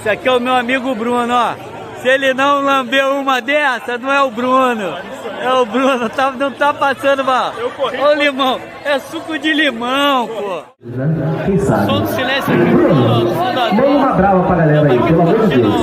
Esse aqui é o meu amigo Bruno, ó. Se ele não lambeu uma dessa, não é o Bruno. É o Bruno, não tá passando mal. Ô limão, é suco de limão, pô. Quem sabe? Som do silêncio aqui, Bruno. Dê uma brava pra galera aí, pelo amor de Deus.